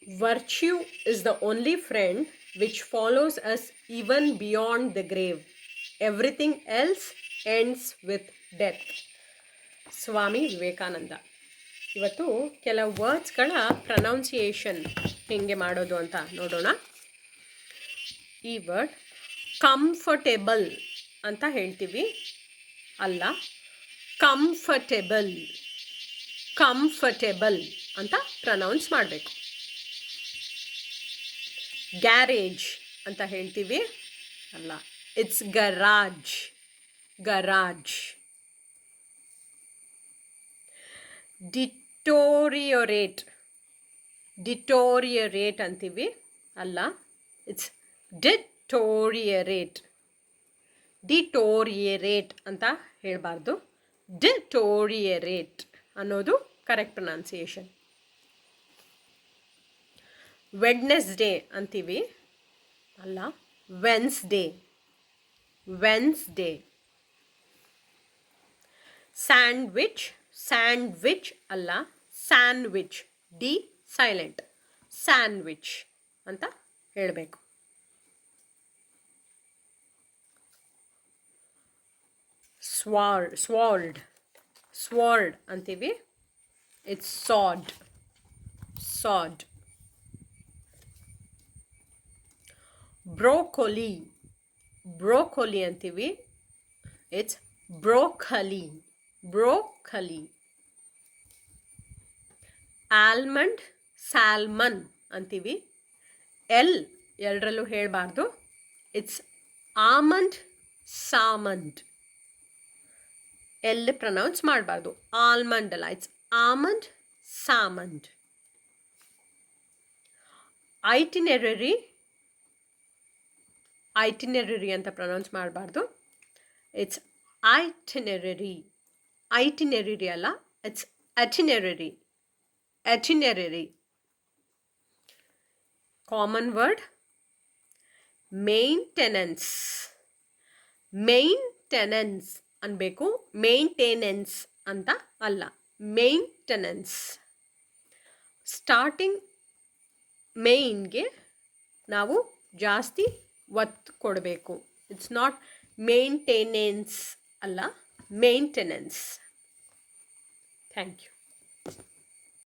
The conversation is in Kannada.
Virtue is the only friend which follows us even beyond the grave. Everything else ends with death. Swami Vivekananda. ಇವತ್ತು ಕೆಲವು ವರ್ಡ್ಸ್ಗಳ ಪ್ರನೌನ್ಸಿಯೇಷನ್ ಹೇಗೆ ಮಾಡೋದು ಅಂತ ನೋಡೋಣ. ಈ ವರ್ಡ್ ಕಂಫರ್ಟೇಬಲ್ ಅಂತ ಹೇಳ್ತೀವಿ, ಅಲ್ಲ ಕಂಫರ್ಟೇಬಲ್ ಕಂಫರ್ಟೇಬಲ್ ಅಂತ ಪ್ರನೌನ್ಸ್ ಮಾಡಬೇಕು. ಗ್ಯಾರೇಜ್ ಅಂತ ಹೇಳ್ತೀವಿ, ಅಲ್ಲ ಇಟ್ಸ್ ಗರಾಜ್ ಗರಾಜ್. ಡಿಟೋರಿಯೊರೇಟ್ ಡಿಟೋರಿಯರೇಟ್ ಅಂತೀವಿ, ಅಲ್ಲ ಇಟ್ಸ್ ಡಿಟೋರಿಯರೇಟ್. ಡಿಟೋರಿಯರೇಟ್ ಅಂತ ಹೇಳಬಾರ್ದು, ಡಿಟೋರಿಯರೇಟ್ ಅನ್ನೋದು ಕರೆಕ್ಟ್ ಪ್ರೊನೌನ್ಸಿಯೇಷನ್. ವೆಡ್ನೆಸ್ಡೇ ಅಂತೀವಿ, ಅಲ್ಲ ವೆನ್ಸ್ಡೇ ವೆನ್ಸ್ಡೇ. ಸ್ಯಾಂಡ್ವಿಚ್ ಸ್ಯಾಂಡ್ವಿಚ್ ಅಲ್ಲ ಸ್ಯಾಂಡ್ವಿಚ್, ಡಿ ಸೈಲೆಂಟ್, ಸ್ಯಾಂಡ್ವಿಚ್ ಅಂತ ಹೇಳಬೇಕು. ಸ್ವಾರ್ಡ್ ಸ್ವಾರ್ಡ್ ಅಂತೀವಿ, it's sword sword. Broccoli broccoli ಅಂತೀವಿ, it's broccoli broccoli. Almond salmon ಅಂತೀವಿ, ಎಲ್ ಎರಡರಲ್ಲೂ ಹೇಳಬಾರ್ದು, ಇಟ್ಸ್ ಆಮಂಡ್ ಸಾಮಂಡ್. ಎಲ್ ಪ್ರನೌನ್ಸ್ ಮಾಡಬಾರ್ದು, ಆಲ್ಮಂಡ್ ಅಲ್ಲ, ಇಟ್ಸ್ ಆಮಂಡ್ ಸಾಮಂಡ್. ಐಟಿನರರಿ ಐಟಿನರರಿ ಅಂತ ಪ್ರೊನೌನ್ಸ್ ಮಾಡಬಾರ್ದು, ಇಟ್ಸ್ ಐಟಿನರರಿ. ಐಟಿನರರಿ ಅಲ್ಲ, it's itinerary itinerary. Common word maintenance maintenance ಅನ್ಬೇಕು, ಮೇಂಟೆನೆನ್ಸ್ ಅಂತ ಅಲ್ಲ, ಮೇಂಟೆನೆನ್ಸ್. ಸ್ಟಾರ್ಟಿಂಗ್ ಮೇಯ್ನ್ಗೆ ನಾವು ಜಾಸ್ತಿ ಒತ್ತು ಕೊಡಬೇಕು. ಇಟ್ಸ್ ನಾಟ್ ಮೇಂಟೆನೆನ್ಸ್ ಅಲ್ಲ, ಮೇಂಟೆನೆನ್ಸ್. Thank you.